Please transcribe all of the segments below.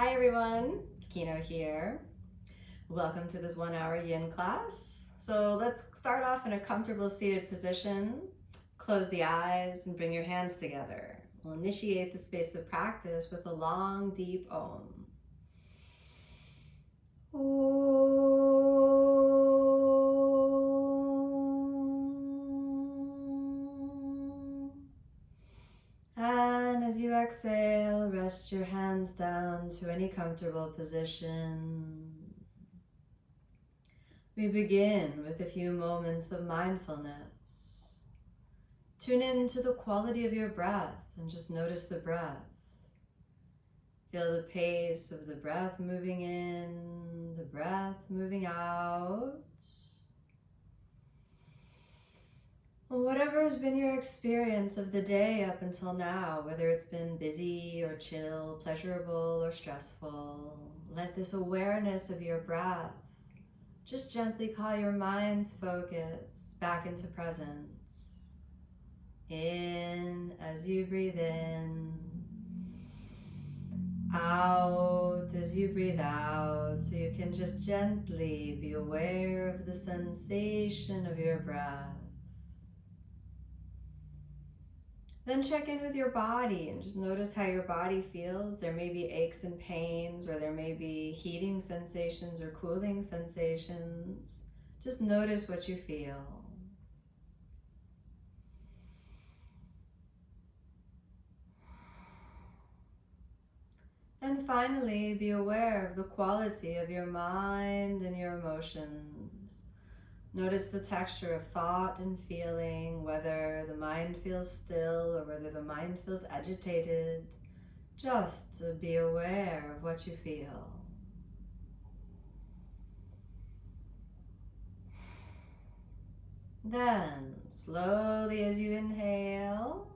Hi everyone, it's Kino here. Welcome to this 1 hour yin class. So let's start off in a comfortable seated position. Close the eyes and bring your hands together. We'll initiate the space of practice with a long, deep Om. And as you exhale, rest your hands down to any comfortable position. We begin with a few moments of mindfulness. Tune in to the quality of your breath and just notice the breath. Feel the pace of the breath moving in, the breath moving out. Whatever has been your experience of the day up until now, whether it's been busy or chill, pleasurable or stressful, let this awareness of your breath just gently call your mind's focus back into presence. In as you breathe in, out as you breathe out, so you can just gently be aware of the sensation of your breath. Then check in with your body and just notice how your body feels. There may be aches and pains, or there may be heating sensations or cooling sensations. Just notice what you feel. And finally, be aware of the quality of your mind and your emotions. Notice the texture of thought and feeling, whether the mind feels still or whether the mind feels agitated. Just to be aware of what you feel. Then, slowly as you inhale,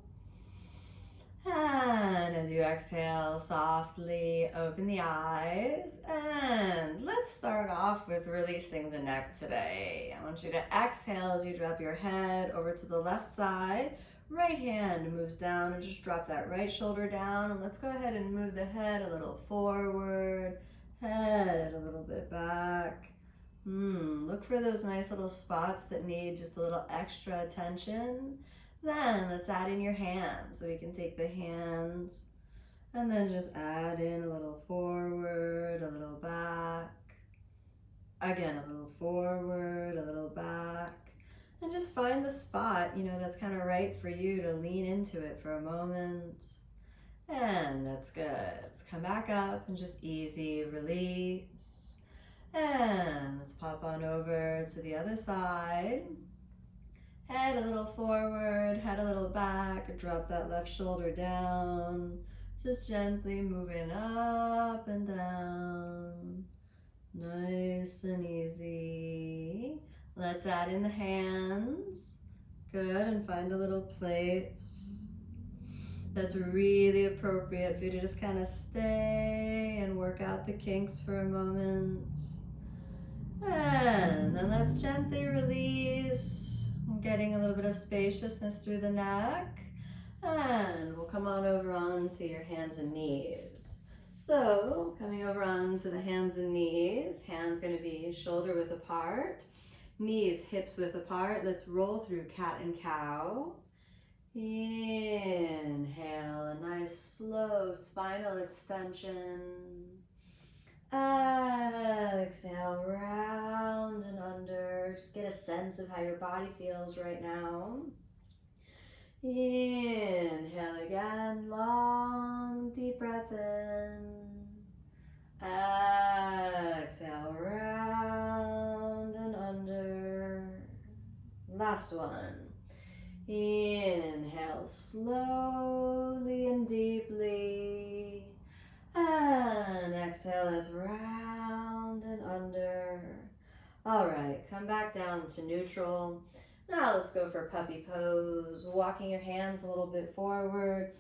and as you exhale, softly open the eyes. And let's start off with releasing the neck today. I want you to exhale as you drop your head over to the left side. Right hand moves down and just drop that right shoulder down. And let's go ahead and move the head a little forward, head a little bit back. Look for those nice little spots that need just a little extra attention. Then let's add in your hands. So we can take the hands and then just add in a little forward, a little back. Again, a little forward, a little back. And just find the spot, that's kind of right for you to lean into it for a moment. And that's good. Let's come back up and just easy release. And let's pop on over to the other side. Head a little forward, head a little back, drop that left shoulder down. Just gently moving up and down. Nice and easy. Let's add in the hands. Good, and find a little place that's really appropriate for you to just kind of stay and work out the kinks for a moment. And then let's gently release, getting a little bit of spaciousness through the neck. And we'll come on over onto your hands and knees. So coming over onto the hands and knees, hands going to be shoulder width apart, knees hips width apart. Let's roll through cat and cow. Inhale, a nice slow spinal extension. Exhale, round and under. Just get a sense of how your body feels right now. Inhale again, long, deep breath in. Exhale, round and under. Last one. Inhale slowly and deeply. And exhale as round and under. All right, come back down to neutral. Now let's go for puppy pose, walking your hands a little bit forward.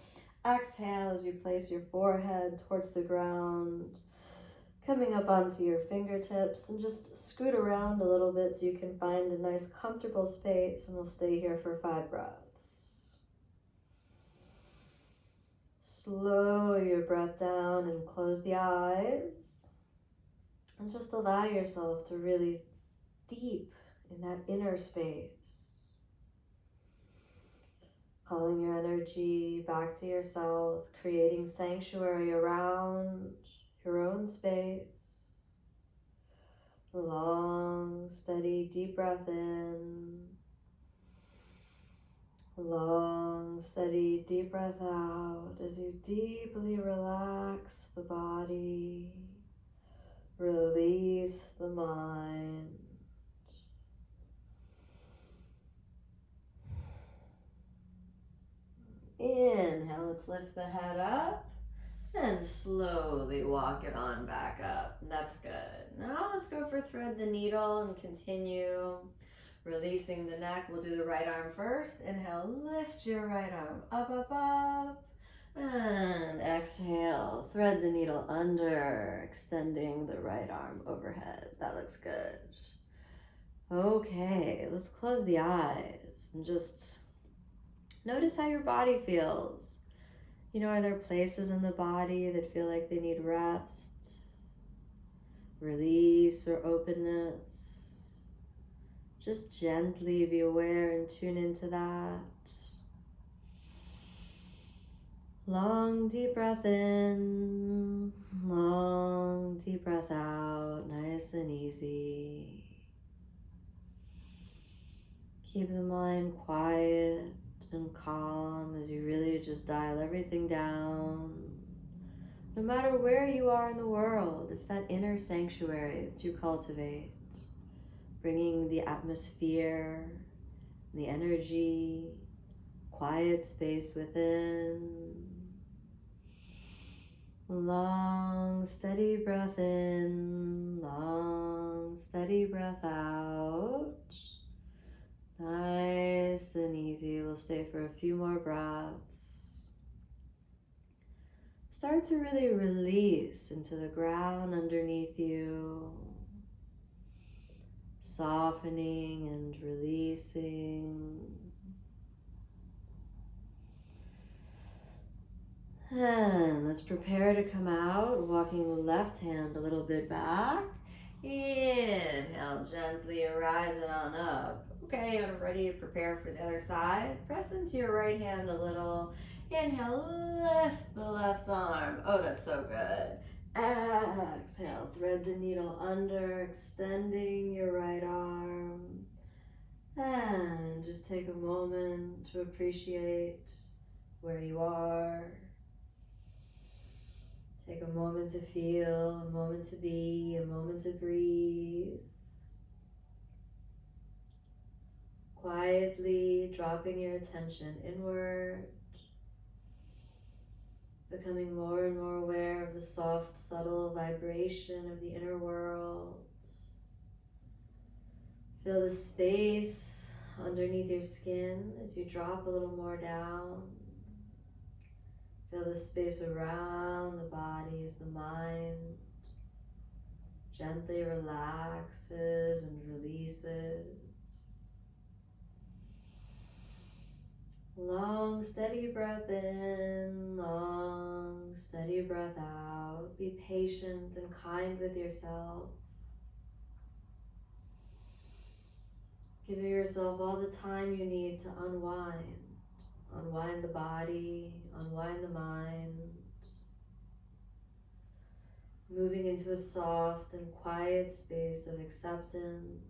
Exhale as you place your forehead towards the ground, coming up onto your fingertips, and just scoot around a little bit so you can find a nice comfortable space, and we'll stay here for 5 breaths. Slow your breath down and close the eyes. And just allow yourself to really deep in that inner space. Calling your energy back to yourself, creating sanctuary around your own space. A long, steady, deep breath in. A long, steady, deep breath out as you deeply relax the body, release the mind. Inhale, let's lift the head up and slowly walk it on back up. That's good. Now let's go for thread the needle and continue releasing the neck. We'll do the right arm first. Inhale, lift your right arm up, up, up. And exhale, thread the needle under, extending the right arm overhead. That looks good. Okay, let's close the eyes and just notice how your body feels. You know, are there places in the body that feel like they need rest, release, or openness? Just gently be aware and tune into that. Long, deep breath in, long, deep breath out, nice and easy. Keep the mind quiet and calm as you really just dial everything down. No matter where you are in the world, it's that inner sanctuary that you cultivate, bringing the atmosphere, the energy, quiet space within. Long, steady breath in, long, steady breath out. Nice and easy. We'll stay for a few more breaths. Start to really release into the ground underneath you, softening and releasing. And let's prepare to come out, walking the left hand a little bit back. Inhale, gently rising on up. Okay, you're ready to prepare for the other side. Press into your right hand a little. Inhale, lift the left arm. Oh, that's so good. Exhale, thread the needle under, extending your right arm. And just take a moment to appreciate where you are. Take a moment to feel, a moment to be, a moment to breathe. Quietly dropping your attention inward, becoming more and more aware of the soft, subtle vibration of the inner world. Feel the space underneath your skin as you drop a little more down. Feel the space around the body as the mind gently relaxes and releases. Long, steady breath in, long, steady breath out. Be patient and kind with yourself. Give yourself all the time you need to unwind. Unwind the body, unwind the mind. Moving into a soft and quiet space of acceptance.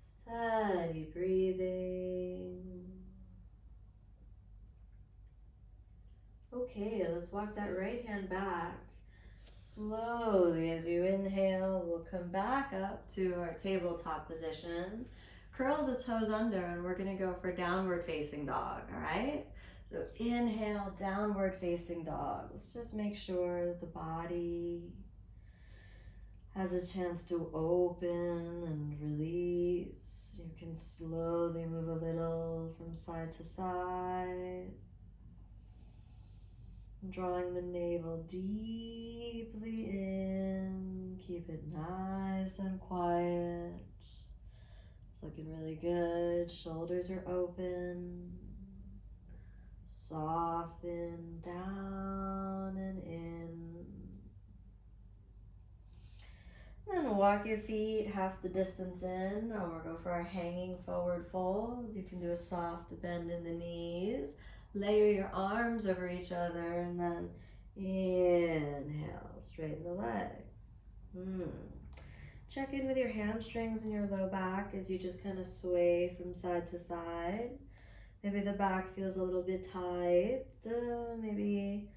Steady breathing. Okay, let's walk that right hand back. Slowly as you inhale, we'll come back up to our tabletop position. Curl the toes under and we're gonna go for downward facing dog, all right? So inhale, downward facing dog. Let's just make sure that the body has a chance to open and release. You can slowly move a little from side to side. Drawing the navel deeply in. Keep it nice and quiet. It's looking really good. Shoulders are open. Soften down and in. Then walk your feet half the distance in, or go for a hanging forward fold. You can do a soft bend in the knees. Layer your arms over each other, and then inhale, straighten the legs. Check in with your hamstrings and your low back as you just kind of sway from side to side. Maybe the back feels a little bit tight. Maybe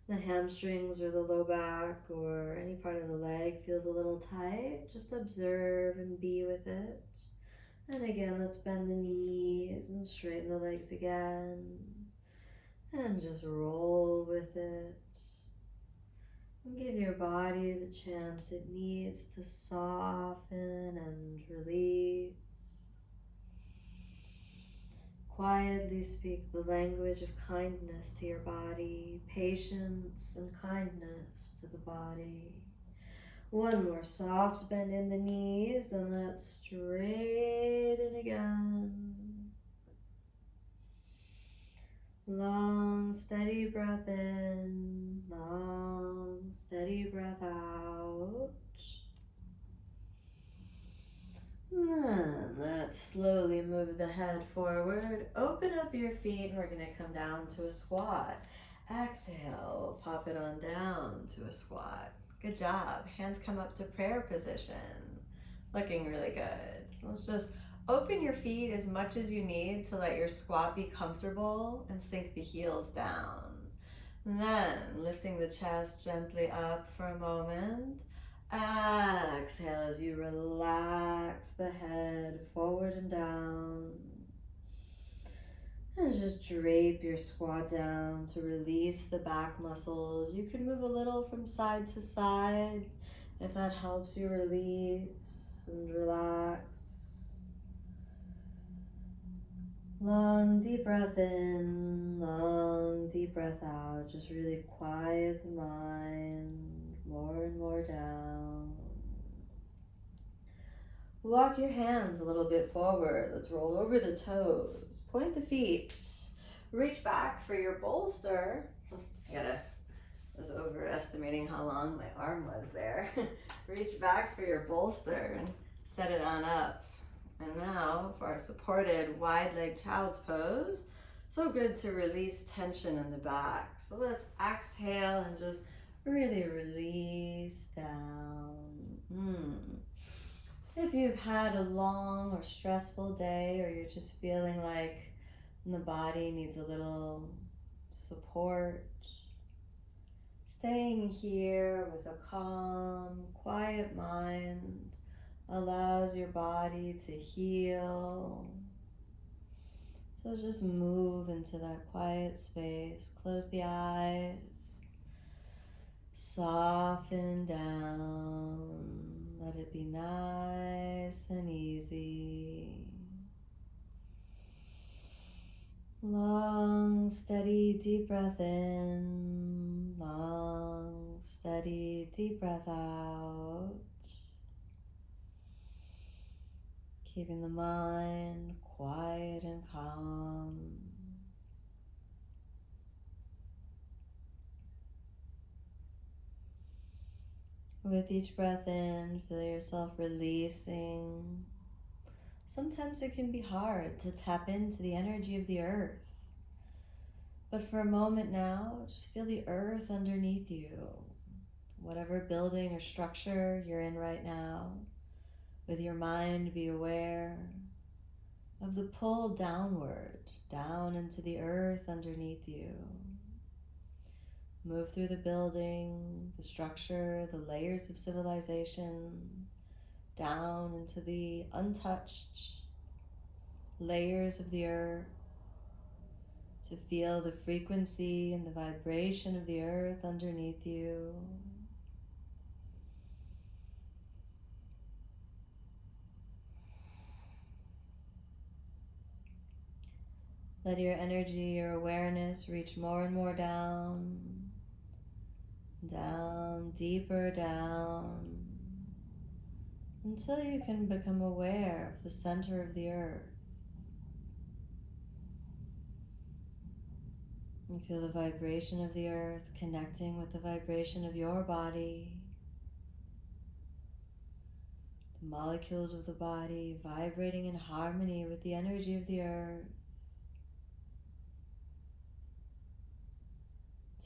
the hamstrings or the low back or any part of the leg feels a little tight. Just observe and be with it. And again, let's bend the knees and straighten the legs again. And just roll with it. And give your body the chance it needs to soften and release. Quietly speak the language of kindness to your body, patience and kindness to the body. One more soft bend in the knees, and let's straighten again. Long, steady breath in, long, steady breath out. Then let's slowly move the head forward. Open up your feet, and we're going to come down to a squat. Exhale, pop it on down to a squat. Good job. Hands come up to prayer position. Looking really good. So let's just open your feet as much as you need to let your squat be comfortable and sink the heels down. And then lifting the chest gently up for a moment. Exhale as you relax the head forward and down. And just drape your squat down to release the back muscles. You can move a little from side to side if that helps you release and relax. Long, deep breath in, long, deep breath out. Just really quiet the mind more and more down. Walk your hands a little bit forward. Let's roll over the toes. Point the feet. Reach back for your bolster. I was overestimating how long my arm was there. Reach back for your bolster and set it on up. And now for our supported wide leg child's pose. So good to release tension in the back. So let's exhale and just really release down. If you've had a long or stressful day, or you're just feeling like the body needs a little support, staying here with a calm, quiet mind allows your body to heal. So just move into that quiet space. Close the eyes. Soften down. Let it be nice and easy. Long, steady, deep breath in. Long, steady, deep breath out. Keeping the mind quiet and calm. With each breath in, feel yourself releasing. Sometimes it can be hard to tap into the energy of the earth. But for a moment now, just feel the earth underneath you. Whatever building or structure you're in right now, with your mind, be aware of the pull downward, down into the earth underneath you. Move through the building, the structure, the layers of civilization, down into the untouched layers of the earth, to feel the frequency and the vibration of the earth underneath you. Let your energy, your awareness reach more and more down, down, deeper down, until you can become aware of the center of the earth. You feel the vibration of the earth connecting with the vibration of your body. The molecules of the body vibrating in harmony with the energy of the earth.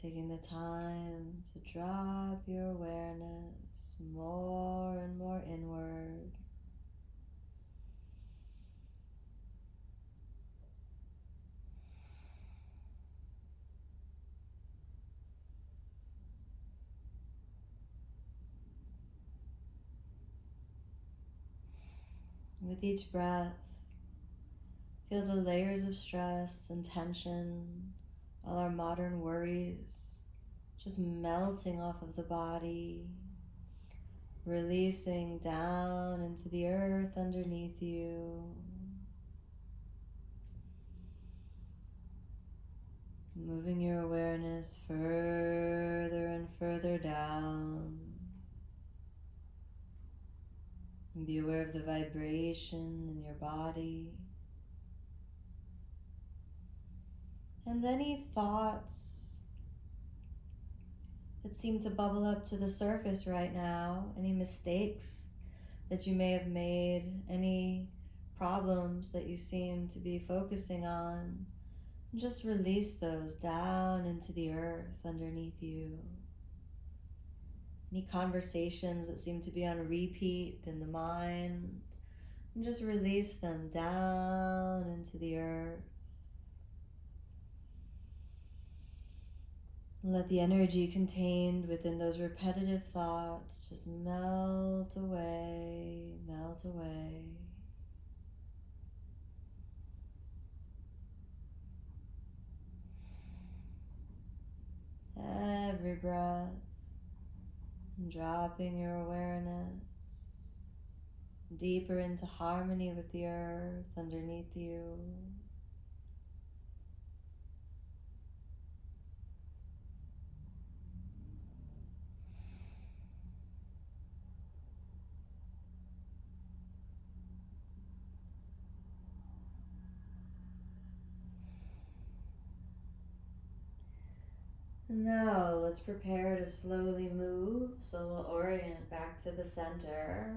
Taking the time to drop your awareness more and more inward. With each breath, feel the layers of stress and tension, all our modern worries, just melting off of the body, releasing down into the earth underneath you. Moving your awareness further and further down. And be aware of the vibration in your body. And any thoughts that seem to bubble up to the surface right now, any mistakes that you may have made, any problems that you seem to be focusing on, just release those down into the earth underneath you. Any conversations that seem to be on repeat in the mind, and just release them down into the earth. And let the energy contained within those repetitive thoughts just melt away, melt away. Every breath, dropping your awareness deeper into harmony with the earth underneath you. And now let's prepare to slowly move, so we'll orient back to the center.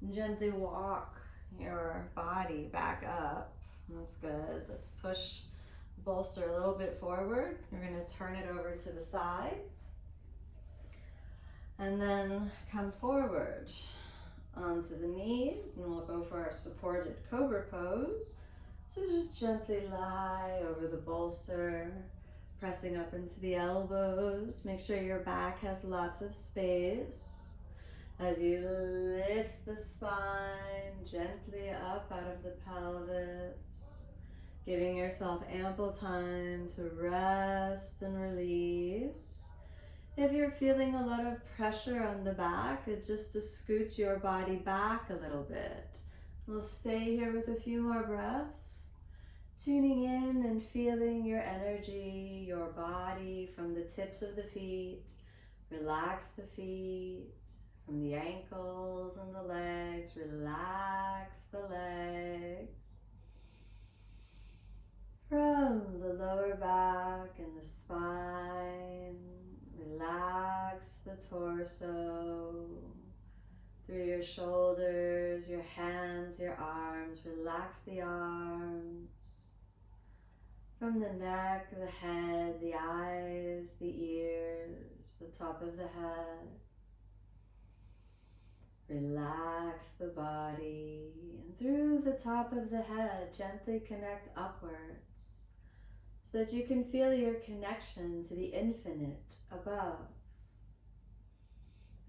And gently walk your body back up. That's good. Let's push the bolster a little bit forward. You're going to turn it over to the side. And then come forward onto the knees, and we'll go for our supported Cobra pose. So just gently lie over the bolster, pressing up into the elbows. Make sure your back has lots of space. As you lift the spine gently up out of the pelvis, giving yourself ample time to rest and release. If you're feeling a lot of pressure on the back, just to scoot your body back a little bit. We'll stay here with a few more breaths, tuning in and feeling your energy, your body from the tips of the feet. Relax the feet from the ankles and the legs. Relax the legs. From the lower back and the spine, relax the torso. Through your shoulders, your hands, your arms, relax the arms. From the neck, the head, the eyes, the ears, the top of the head. Relax the body, and through the top of the head, gently connect upwards so that you can feel your connection to the infinite above.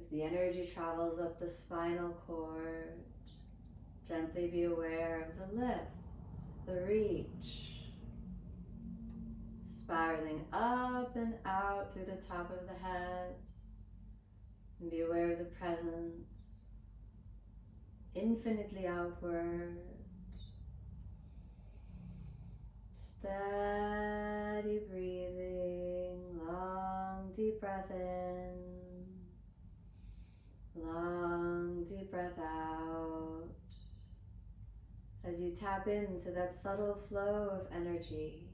As the energy travels up the spinal cord, gently be aware of the lifts, the reach, spiraling up and out through the top of the head, and be aware of the presence, infinitely outward. Steady breathing, long deep breath in, long deep breath out. As you tap into that subtle flow of energy,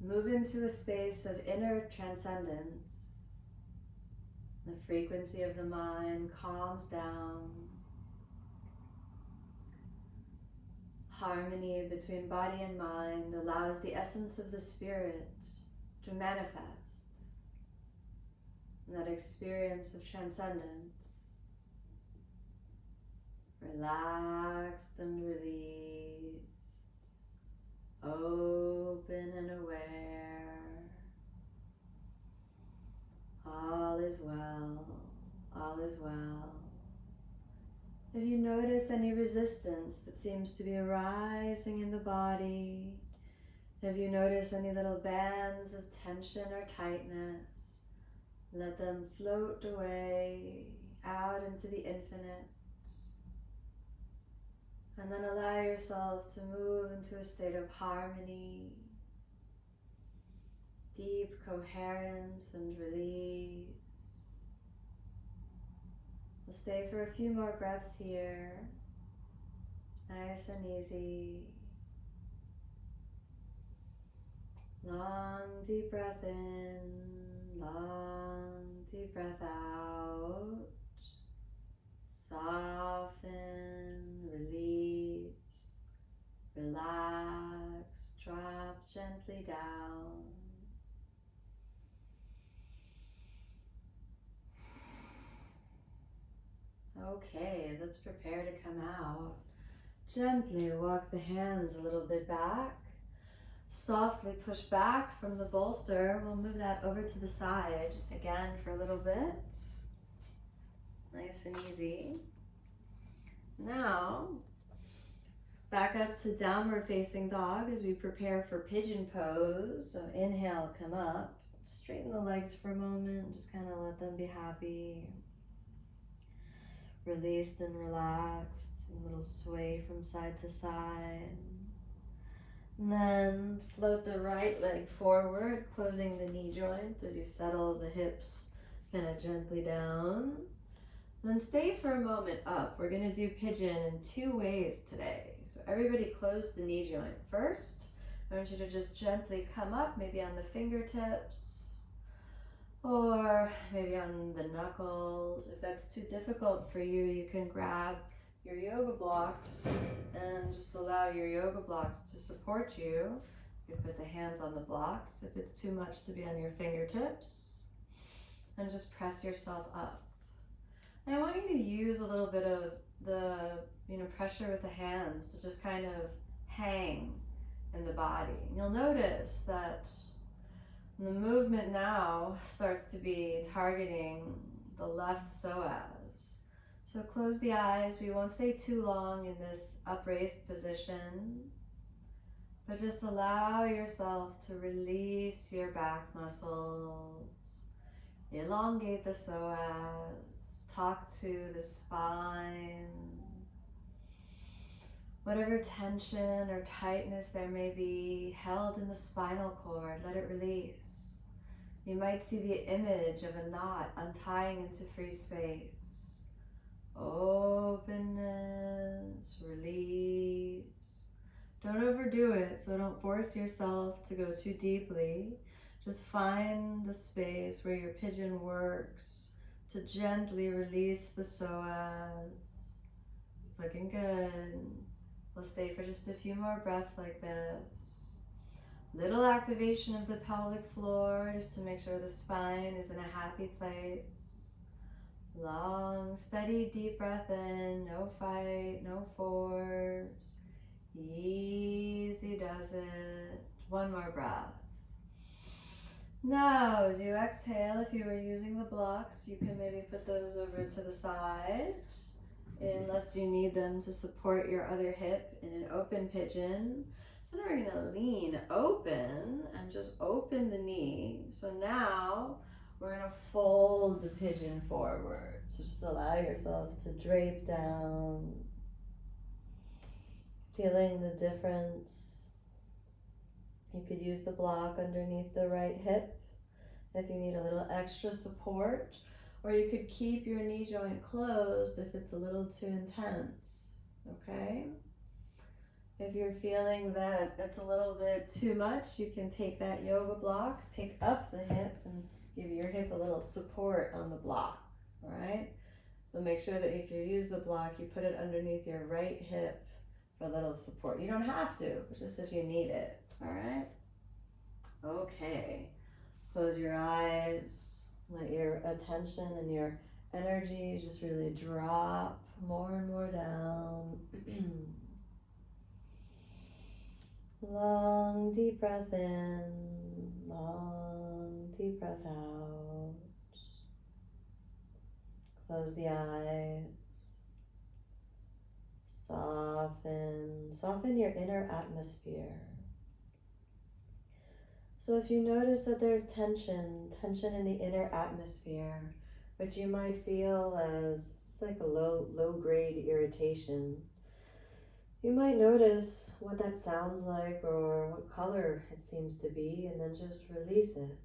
Move into a space of inner transcendence. The frequency of the mind calms down. Harmony between body and mind allows the essence of the spirit to manifest. And that experience of transcendence. Relaxed and released. Open and aware. All is well. All is well. If you notice any resistance that seems to be arising in the body, if you notice any little bands of tension or tightness, let them float away out into the infinite. And then allow yourself to move into a state of harmony, deep coherence and release. We'll stay for a few more breaths here, nice and easy. Long deep breath in, long deep breath out. Soften, release, relax, drop gently down. Okay, let's prepare to come out. Gently walk the hands a little bit back. Softly push back from the bolster. We'll move that over to the side again for a little bit. Nice and easy. Now, back up to downward facing dog as we prepare for pigeon pose. So inhale, come up. Straighten the legs for a moment. Just kind of let them be happy. Released and relaxed. A little sway from side to side. And then float the right leg forward, closing the knee joint as you settle the hips kind of gently down. Then stay for a moment up. We're going to do pigeon in two ways today. So everybody close the knee joint first. I want you to just gently come up, maybe on the fingertips or maybe on the knuckles. If that's too difficult for you, you can grab your yoga blocks and just allow your yoga blocks to support you. You can put the hands on the blocks if it's too much to be on your fingertips, and just press yourself up. And I want you to use a little bit of the pressure with the hands to just kind of hang in the body. And you'll notice that the movement now starts to be targeting the left psoas. So close the eyes. We won't stay too long in this upraised position, but just allow yourself to release your back muscles. Elongate the psoas. Talk to the spine. Whatever tension or tightness there may be held in the spinal cord, let it release. You might see the image of a knot untying into free space. Openness, release. Don't overdo it, so don't force yourself to go too deeply. Just find the space where your pigeon works to gently release the psoas. It's looking good. We'll stay for just a few more breaths like this. Little activation of the pelvic floor just to make sure the spine is in a happy place. Long, steady, deep breath in, no fight, no force. Easy does it. One more breath. Now, as you exhale, if you were using the blocks, you can maybe put those over to the side, unless you need them to support your other hip in an open pigeon. Then we're gonna lean open and just open the knee. So now we're gonna fold the pigeon forward. So just allow yourself to drape down, feeling the difference. You could use the block underneath the right hip if you need a little extra support, or you could keep your knee joint closed if it's a little too intense, okay? If you're feeling that it's a little bit too much, you can take that yoga block, pick up the hip, and give your hip a little support on the block, all right? So make sure that if you use the block, you put it underneath your right hip for a little support. You don't have to, just if you need it, all right? Okay, close your eyes, let your attention and your energy just really drop more and more down. Long deep breath in, long deep breath out. Close the eyes. Soften your inner atmosphere. So if you notice that there's tension in the inner atmosphere, which you might feel as just like a low grade irritation, you might notice what that sounds like or what color it seems to be, and then just release it.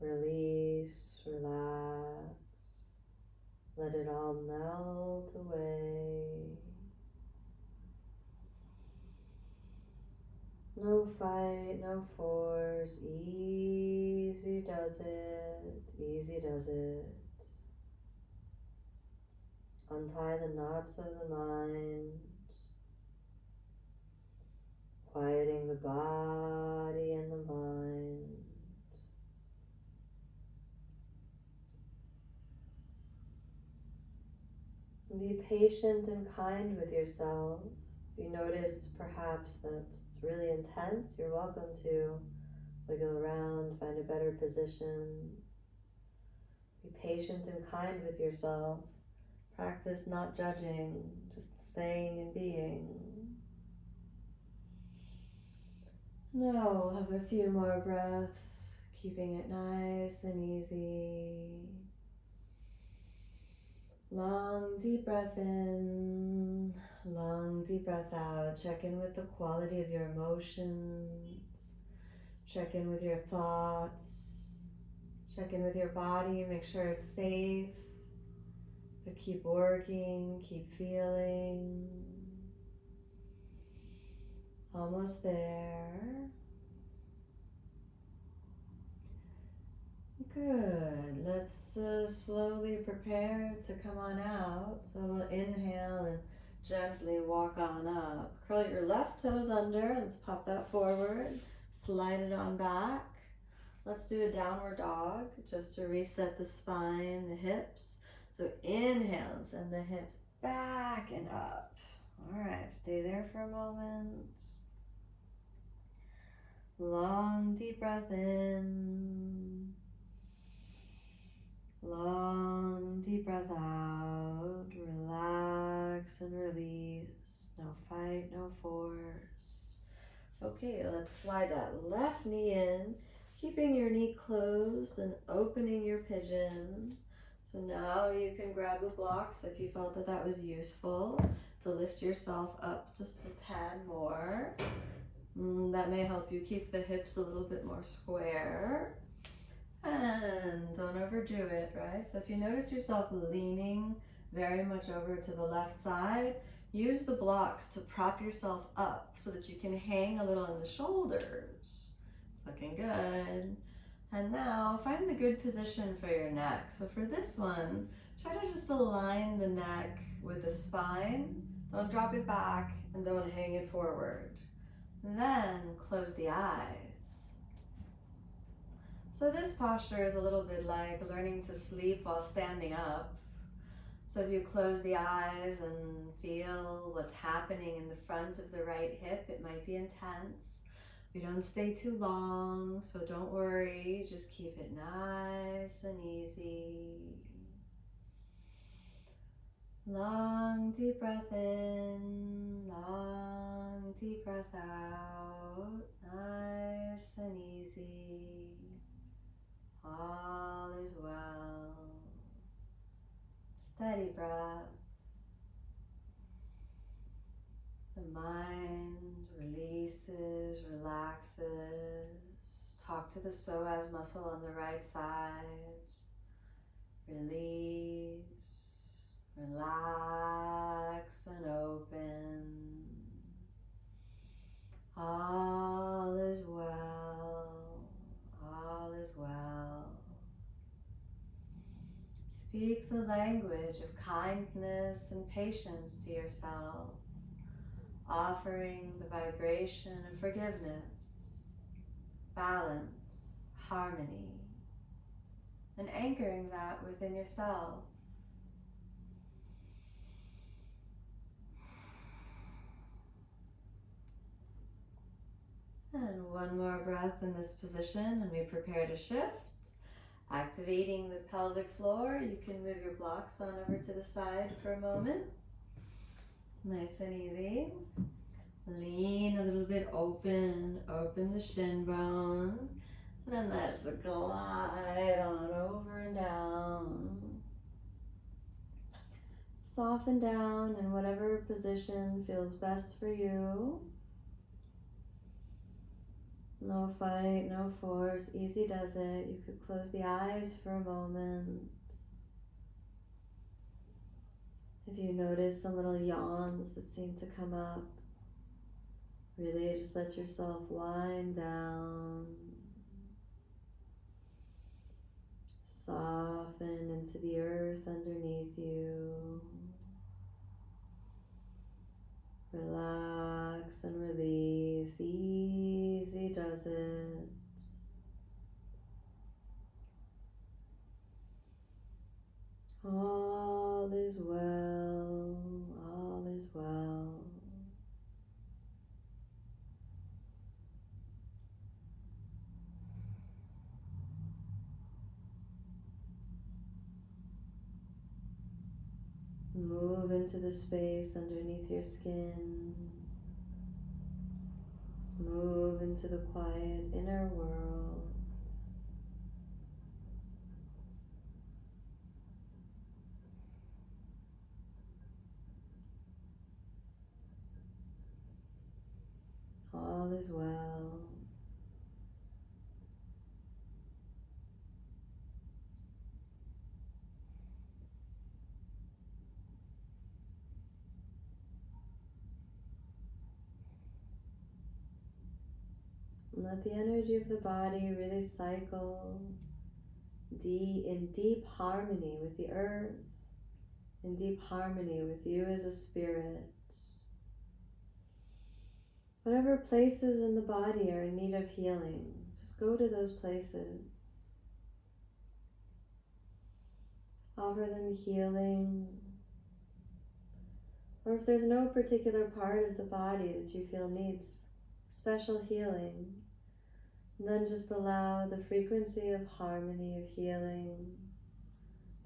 Release, relax, let it all melt away. No fight, no force, easy does it, easy does it. Untie the knots of the mind, quieting the body and the mind. And be patient and kind with yourself. If you notice perhaps that it's really intense, you're welcome to wiggle around, find a better position. Be patient and kind with yourself. Practice not judging, just staying and being. Now we'll have a few more breaths, keeping it nice and easy. Long deep breath in, long deep breath out. Check in with the quality of your emotions. Check in with your thoughts. Check in with your body, make sure it's safe. But keep working, keep feeling. Almost there. Good. Let's slowly prepare to come on out. So we'll inhale and gently walk on up. Curl your left toes under. Let's pop that forward. Slide it on back. Let's do a downward dog just to reset the spine, the hips. So inhale and send the hips back and up. All right, stay there for a moment. Long deep breath in. Long deep breath out. Relax and release. No fight, no force. Okay, let's slide that left knee in, keeping your knee closed and opening your pigeon. So now you can grab the blocks if you felt that that was useful to lift yourself up just a tad more. That may help you keep the hips a little bit more square. And don't overdo it, right? So if you notice yourself leaning very much over to the left side, use the blocks to prop yourself up so that you can hang a little on the shoulders. It's looking good. And now find the good position for your neck. So for this one, try to just align the neck with the spine. Don't drop it back and don't hang it forward. And then close the eyes. So this posture is a little bit like learning to sleep while standing up. So if you close the eyes and feel what's happening in the front of the right hip, it might be intense. We don't stay too long, so don't worry, just keep it nice and easy. Long deep breath in, long deep breath out, nice and easy. All is well. Steady breath. The mind releases, relaxes. Talk to the psoas muscle on the right side. Release, relax and open. All is well. All is well. Speak the language of kindness and patience to yourself, offering the vibration of forgiveness, balance, harmony, and anchoring that within yourself. And one more breath in this position, and we prepare to shift. Activating the pelvic floor, you can move your blocks on over to the side for a moment. Nice and easy. Lean a little bit open the shin bone. And then let's glide on over and down. Soften down in whatever position feels best for you. No fight, no force, easy does it. You could close the eyes for a moment. If you notice some little yawns that seem to come up, really just let yourself wind down. Soften into the earth underneath you. Relax and release, easy does it. All is well, all is well. Move into the space underneath your skin. Move into the quiet inner world. All is well. Let the energy of the body really cycle in deep harmony with the earth, in deep harmony with you as a spirit. Whatever places in the body are in need of healing, just go to those places. Offer them healing. Or if there's no particular part of the body that you feel needs special healing, then just allow the frequency of harmony, of healing,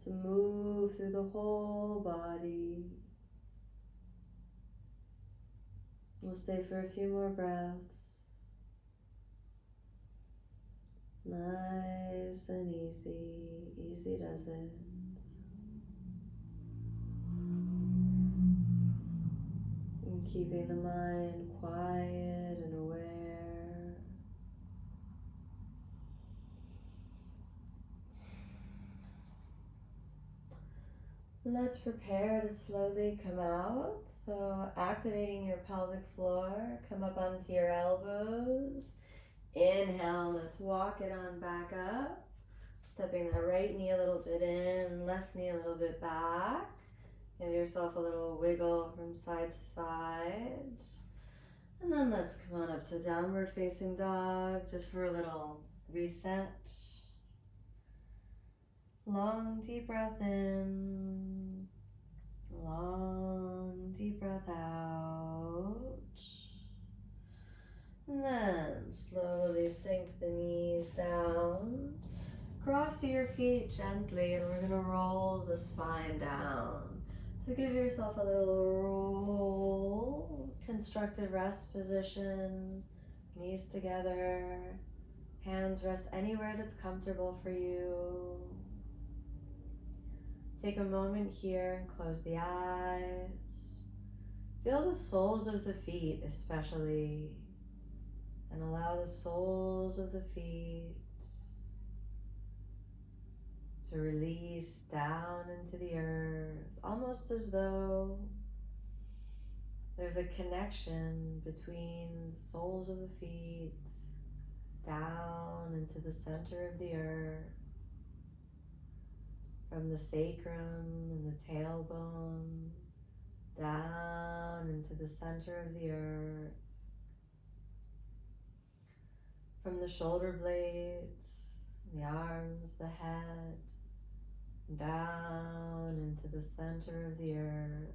to move through the whole body. We'll stay for a few more breaths. Nice and easy, easy does it. And keeping the mind quiet and aware. Let's prepare to slowly come out. So activating your pelvic floor, come up onto your elbows. Inhale, let's walk it on back up. Stepping that right knee a little bit in, left knee a little bit back. Give yourself a little wiggle from side to side. And then let's come on up to downward facing dog, just for a little reset. Long deep breath in, long deep breath out. And then slowly sink the knees down. Cross your feet gently, and we're going to roll the spine down. So give yourself a little roll, constructed rest position, knees together, hands rest anywhere that's comfortable for you. Take a moment here and close the eyes. Feel the soles of the feet especially, and allow the soles of the feet to release down into the earth, almost as though There's a connection between the soles of the feet down into the center of the earth, from the sacrum and the tailbone down into the center of the earth, from the shoulder blades, the arms, the head, down into the center of the earth.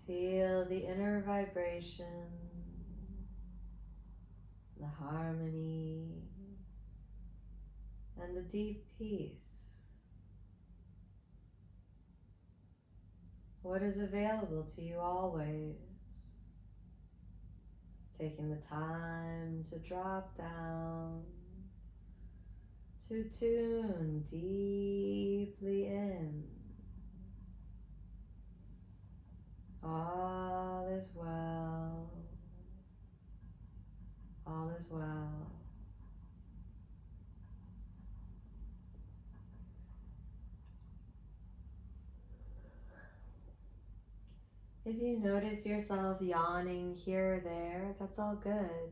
Feel the inner vibration, the harmony, and the deep peace. What is available to you always? Taking the time to drop down, to tune deeply in. All is well. All is well. If you notice yourself yawning here or there, that's all good.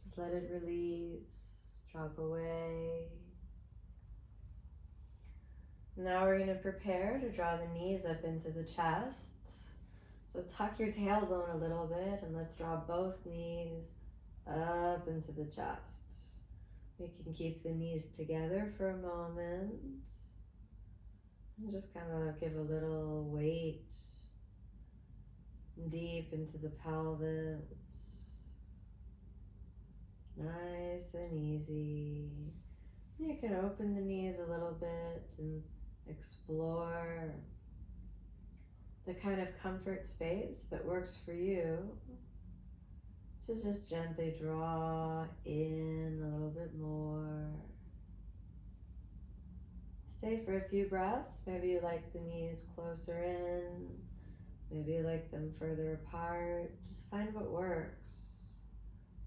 Just let it release, drop away. Now we're going to prepare to draw the knees up into the chest. So tuck your tailbone a little bit and let's draw both knees up into the chest. We can keep the knees together for a moment and just kind of give a little weight deep into the pelvis. Nice and easy. You can open the knees a little bit and explore the kind of comfort space that works for you. So just gently draw in a little bit more. Stay for a few breaths. Maybe you like the knees closer in. Maybe you like them further apart. Just find what works.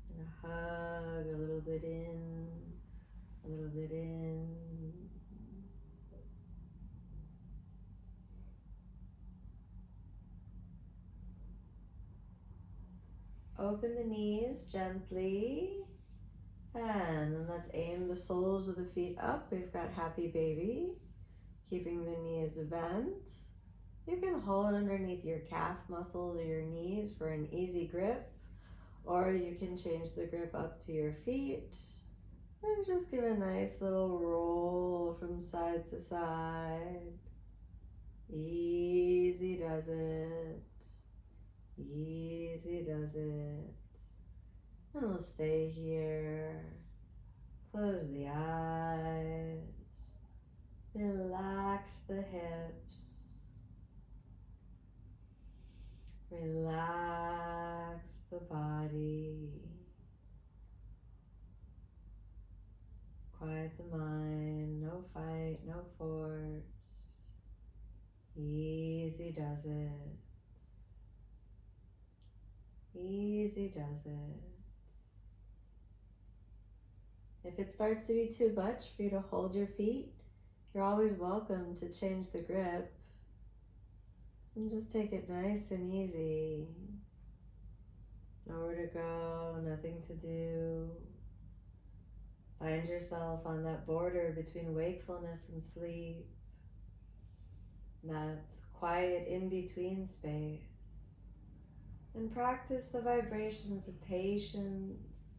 And a hug, a little bit in, a little bit in. Open the knees gently. And then let's aim the soles of the feet up. We've got happy baby. Keeping the knees bent. You can hold underneath your calf muscles or your knees for an easy grip. Or you can change the grip up to your feet. And just give a nice little roll from side to side. Easy does it. Easy does it. And we'll stay here. Close the eyes. Relax the hips. Relax the body. Quiet the mind. No fight, no force. Easy does it. Easy does it. If it starts to be too much for you to hold your feet, you're always welcome to change the grip. And just take it nice and easy. Nowhere to go, nothing to do. Find yourself on that border between wakefulness and sleep. That quiet in-between space. And practice the vibrations of patience,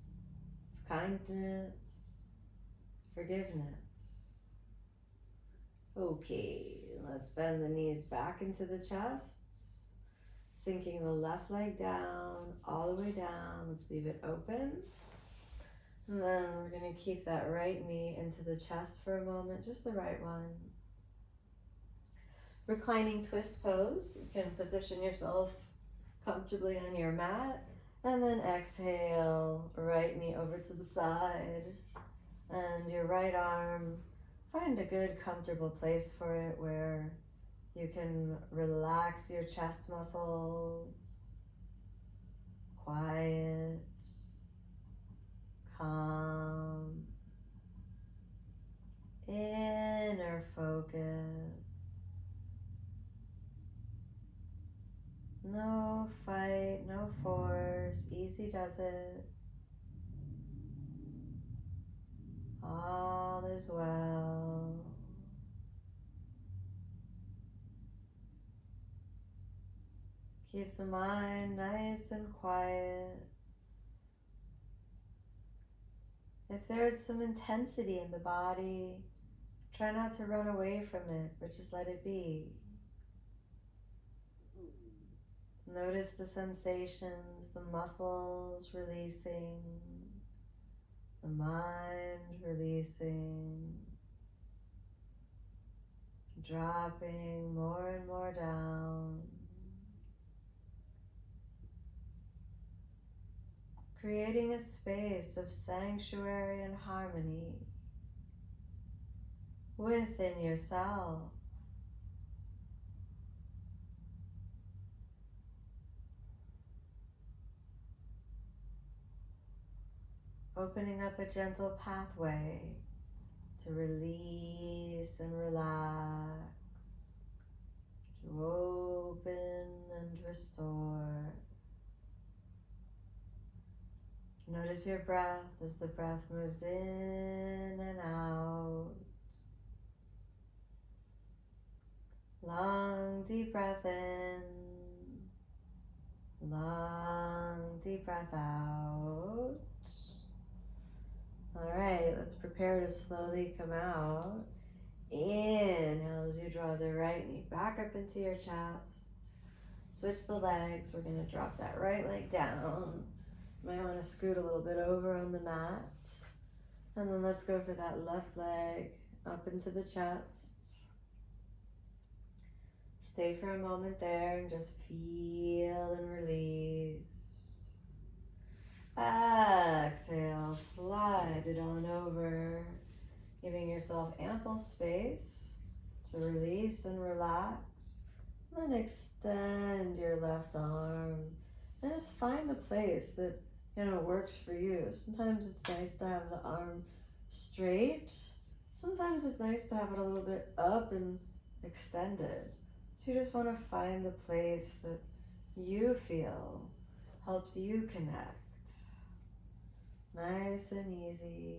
of kindness, forgiveness. Okay, let's bend the knees back into the chest, sinking the left leg down, all the way down. Let's leave it open. And then we're going to keep that right knee into the chest for a moment, just the right one. Reclining twist pose. You can position yourself comfortably on your mat. And then exhale, right knee over to the side. And your right arm, find a good comfortable place for it where you can relax your chest muscles. Quiet, calm, inner focus. No fight, no force, easy does it. All is well. Keep the mind nice and quiet. If there's some intensity in the body, try not to run away from it, but just let it be. Notice the sensations, the muscles releasing, the mind releasing, dropping more and more down. Creating a space of sanctuary and harmony within yourself. Opening up a gentle pathway to release and relax, to open and restore. Notice your breath as the breath moves in and out. Long, deep breath in. Long, deep breath out. All right, let's prepare to slowly come out. Inhale as you draw the right knee back up into your chest. Switch the legs. We're going to drop that right leg down. You might want to scoot a little bit over on the mat. And then let's go for that left leg up into the chest. Stay for a moment there and just feel and release. Exhale, slide it on over, giving yourself ample space to release and relax. Then extend your left arm and just find the place that works for you. Sometimes it's nice to have the arm straight. Sometimes it's nice to have it a little bit up and extended. So you just want to find the place that you feel helps you connect. Nice and easy.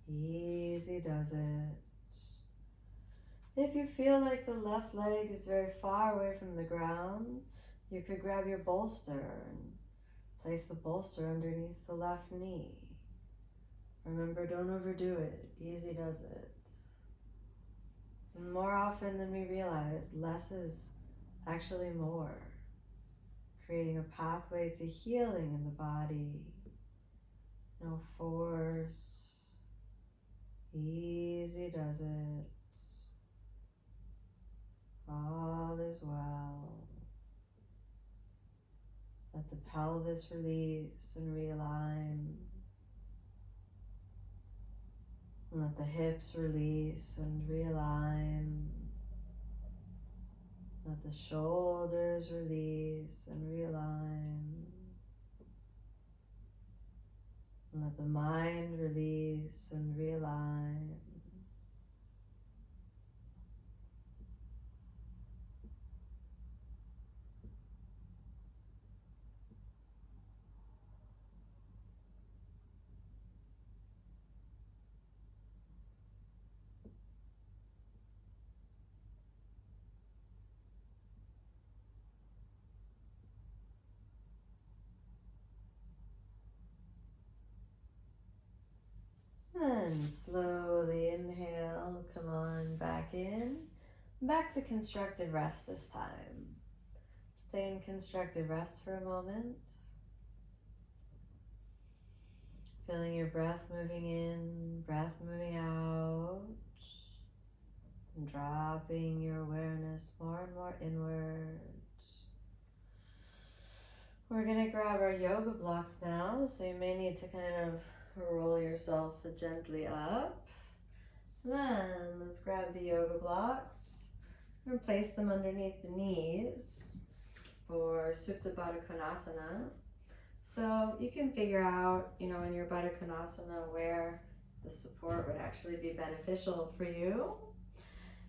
Easy does it. If you feel like the left leg is very far away from the ground, you could grab your bolster and place the bolster underneath the left knee. Remember, don't overdo it. Easy does it. And more often than we realize, less is actually more. Creating a pathway to healing in the body. No force. Easy does it. All is well. Let the pelvis release and realign. And let the hips release and realign. Let the shoulders release and realign. And let the mind release and realign. And slowly inhale, come on back in. Back to constructive rest this time. Stay in constructive rest for a moment. Feeling your breath moving in, breath moving out. And dropping your awareness more and more inward. We're going to grab our yoga blocks now, so you may need to kind of roll yourself gently up. Then let's grab the yoga blocks and place them underneath the knees for Supta Baddha Konasana. So you can figure out, in your Baddha Konasana where the support would actually be beneficial for you.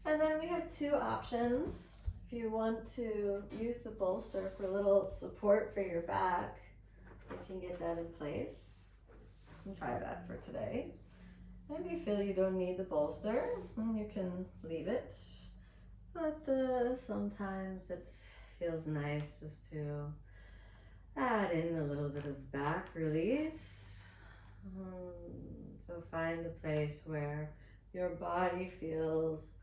And then we have two options. If you want to use the bolster for a little support for your back, you can get that in place. And try that for today. If you feel you don't need the bolster, then you can leave it. But sometimes it feels nice just to add in a little bit of back release. So find the place where your body feels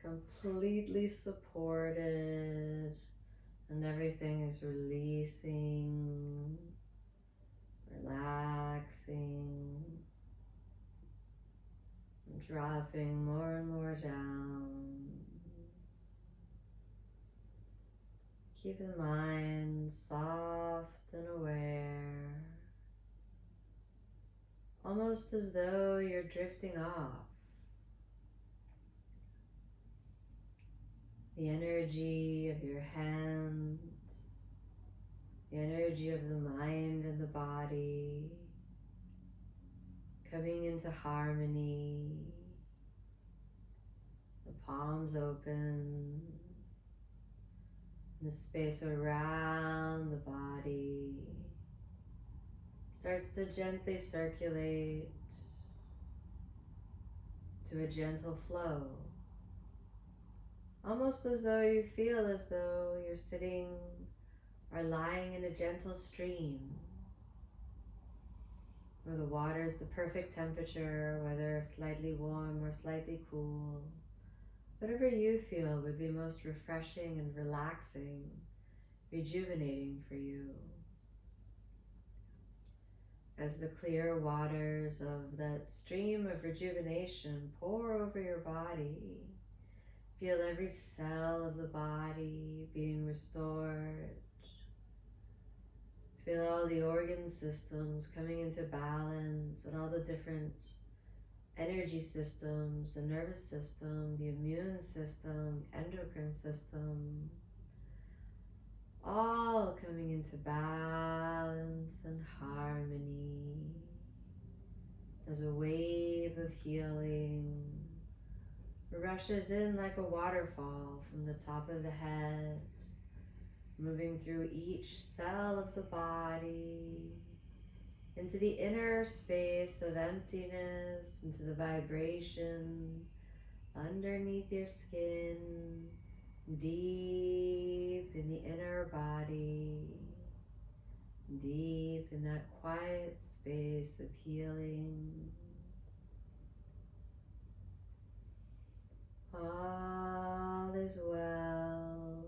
completely supported and everything is releasing, relaxing, and dropping more and more down. Keep the mind soft and aware, almost as though you're drifting off. The energy of your hands, the energy of the mind and the body coming into harmony, the palms open, the space around the body starts to gently circulate to a gentle flow, almost as though you feel as though you're sitting or lying in a gentle stream where the water is the perfect temperature, whether slightly warm or slightly cool. Whatever you feel would be most refreshing and relaxing, rejuvenating for you. As the clear waters of that stream of rejuvenation pour over your body, feel every cell of the body being restored. Feel all the organ systems coming into balance and all the different energy systems, the nervous system, the immune system, the endocrine system, all coming into balance and harmony as a wave of healing rushes in like a waterfall from the top of the head, moving through each cell of the body, into the inner space of emptiness, into the vibration underneath your skin, deep in the inner body, deep in that quiet space of healing. All is well.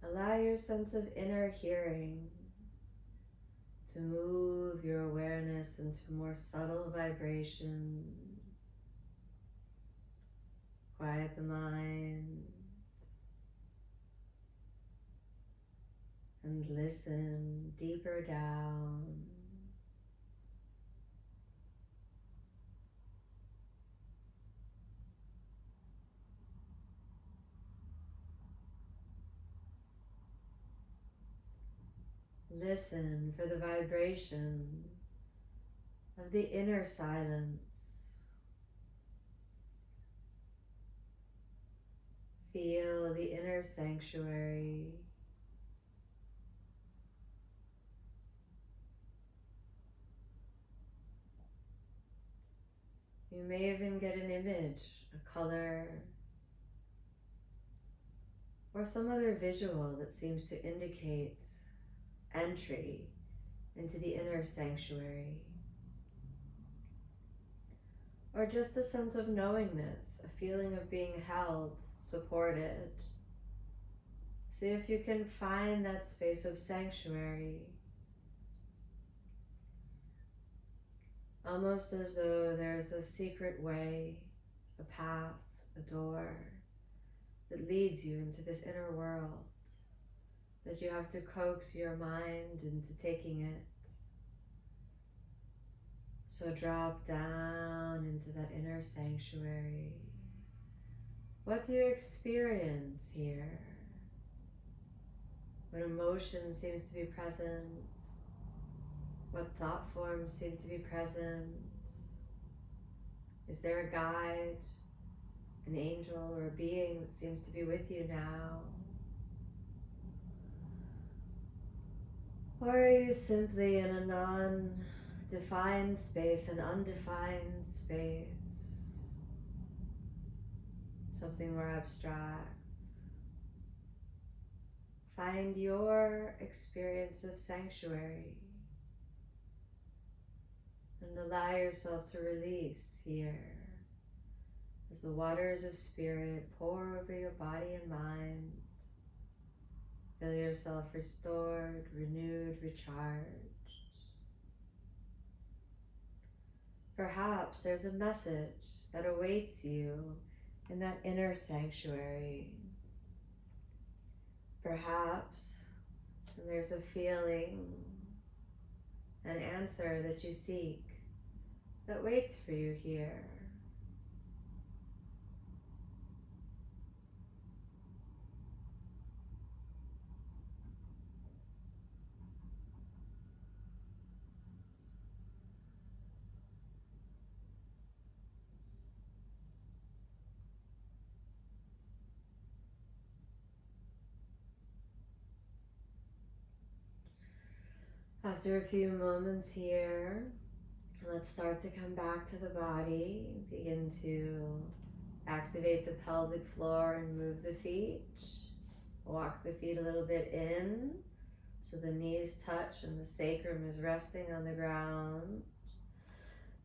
Allow your sense of inner hearing to move your awareness into more subtle vibration. Quiet the mind and listen deeper down. Listen for the vibration of the inner silence. Feel the inner sanctuary. You may even get an image, a color, or some other visual that seems to indicate entry into the inner sanctuary. Or just a sense of knowingness, a feeling of being held, supported. See if you can find that space of sanctuary, almost as though there's a secret way, a path, a door that leads you into this inner world, that you have to coax your mind into taking it. So drop down into that inner sanctuary. What do you experience here? What emotion seems to be present? What thought forms seem to be present? Is there a guide, an angel, or a being that seems to be with you now? Or are you simply in a non-defined space, an undefined space? Something more abstract. Find your experience of sanctuary and allow yourself to release here as the waters of spirit pour over your body and mind. Feel yourself restored, renewed, recharged. Perhaps there's a message that awaits you in that inner sanctuary. Perhaps there's a feeling, an answer that you seek that waits for you here. After a few moments here, let's start to come back to the body. Begin to activate the pelvic floor and move the feet. Walk the feet a little bit in so the knees touch and the sacrum is resting on the ground.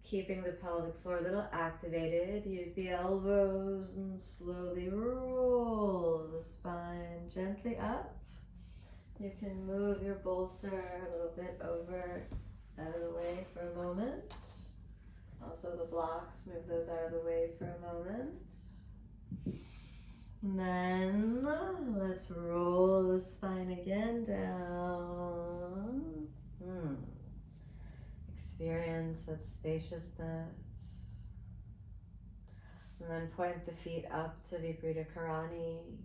Keeping the pelvic floor a little activated, use the elbows and slowly roll the spine gently up. You can move your bolster a little bit over, out of the way for a moment. Also the blocks, move those out of the way for a moment. And then let's roll the spine again down. Experience that spaciousness. And then point the feet up to Viparita Karani.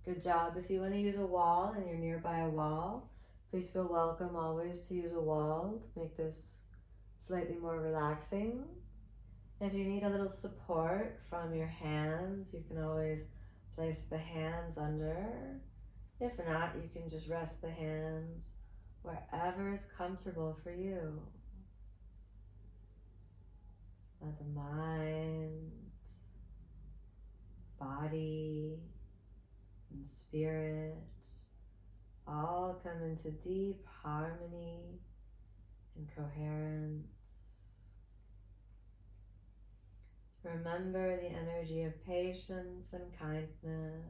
Good job. If you want to use a wall and you're nearby a wall, please feel welcome always to use a wall to make this slightly more relaxing. If you need a little support from your hands, you can always place the hands under. If not, you can just rest the hands wherever is comfortable for you. Let the mind, body, and spirit all come into deep harmony and coherence. Remember the energy of patience and kindness.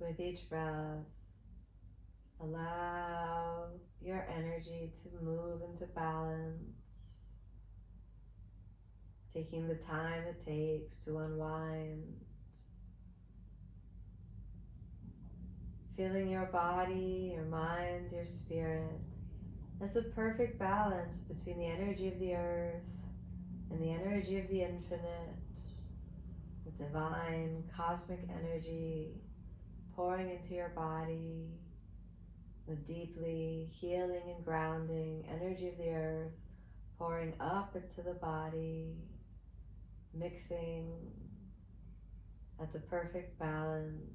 With each breath, allow your energy to move into balance, taking the time it takes to unwind. Feeling your body, your mind, your spirit as a perfect balance between the energy of the earth and the energy of the infinite, the divine cosmic energy pouring into your body, the deeply healing and grounding energy of the earth pouring up into the body, mixing at the perfect balance.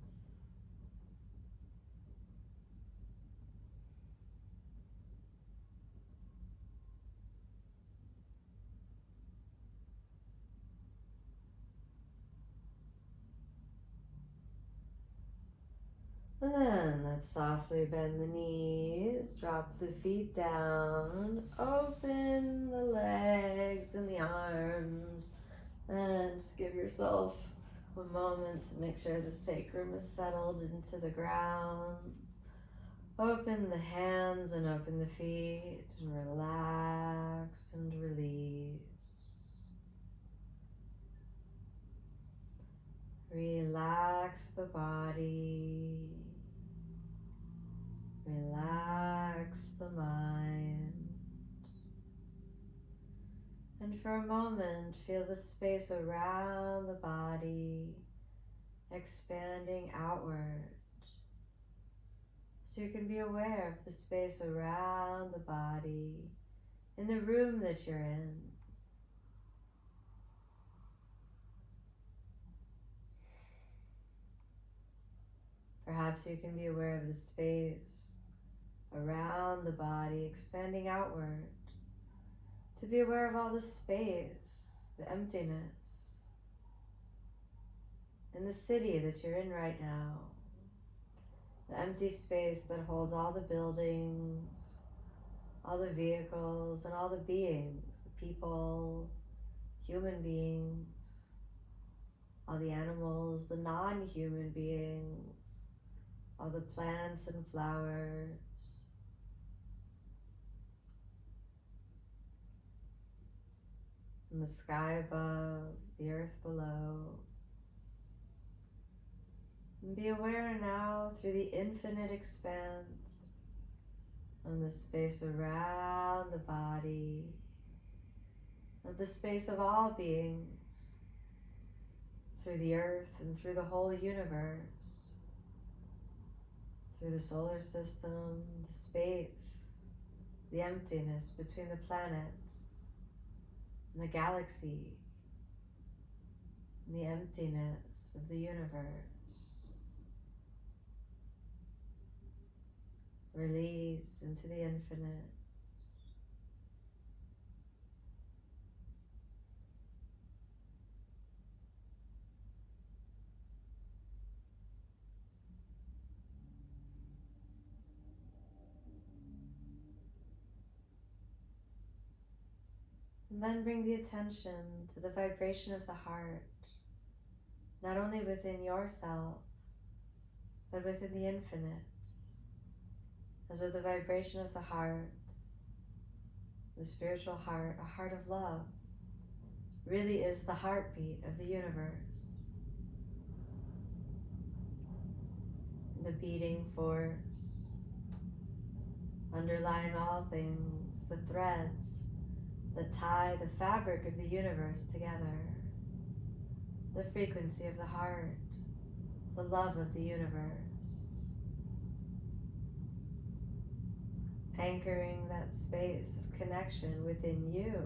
And then let's softly bend the knees, drop the feet down, open the legs and the arms, and just give yourself a moment to make sure the sacrum is settled into the ground. Open the hands and open the feet and relax and release. Relax the body. Relax the mind. for a moment, feel the space around the body expanding outward. So you can be aware of the space around the body in the room that you're in. Perhaps you can be aware of the space around the body expanding outward. To be aware of all the space, the emptiness in the city that you're in right now. The empty space that holds all the buildings, all the vehicles, and all the beings, the people, human beings, all the animals, the non-human beings, all the plants and flowers, and the sky above, the earth below. And be aware now through the infinite expanse of the space around the body, of the space of all beings, through the earth and through the whole universe, through the solar system, the space, the emptiness between the planets and the galaxy, and the emptiness of the universe. Release into the infinite. And then bring the attention to the vibration of the heart, not only within yourself, but within the infinite. As of the vibration of the heart, the spiritual heart, a heart of love, really is the heartbeat of the universe. The beating force, underlying all things, the threads that tie the fabric of the universe together, the frequency of the heart, the love of the universe, anchoring that space of connection within you.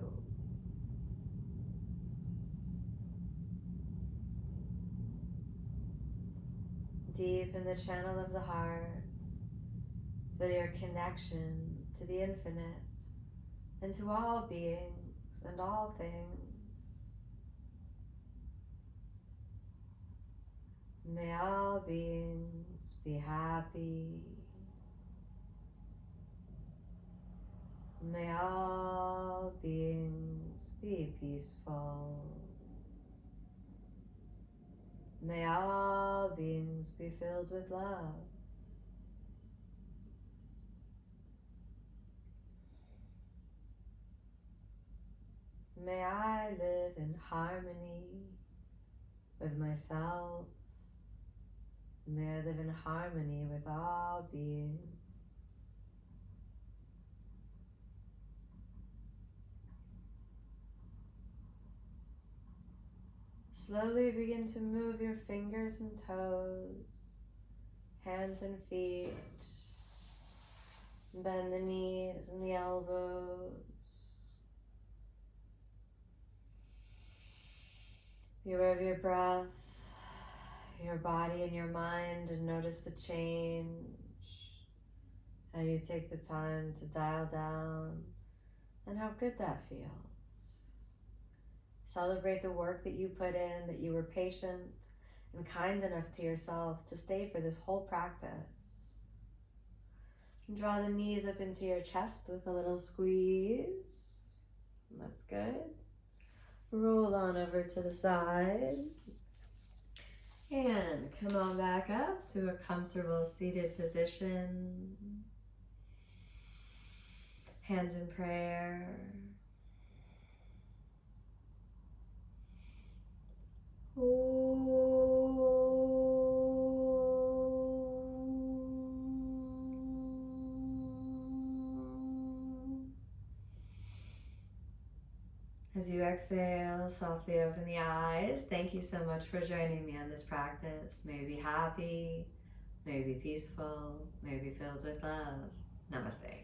Deep in the channel of the heart, feel your connection to the infinite and to all beings and all things. May all beings be happy. May all beings be peaceful. May all beings be filled with love. May I live in harmony with myself. May I live in harmony with all beings. Slowly begin to move your fingers and toes, hands and feet. Bend the knees and the elbows. Be aware of your breath, your body and your mind, and notice the change. How you take the time to dial down and how good that feels. Celebrate the work that you put in, that you were patient and kind enough to yourself to stay for this whole practice. And draw the knees up into your chest with a little squeeze. That's good. Roll on over to the side. And come on back up to a comfortable seated position. Hands in prayer. As you exhale, softly open the eyes. Thank you so much for joining me on this practice. May you be happy, may you be peaceful, may you be filled with love. Namaste.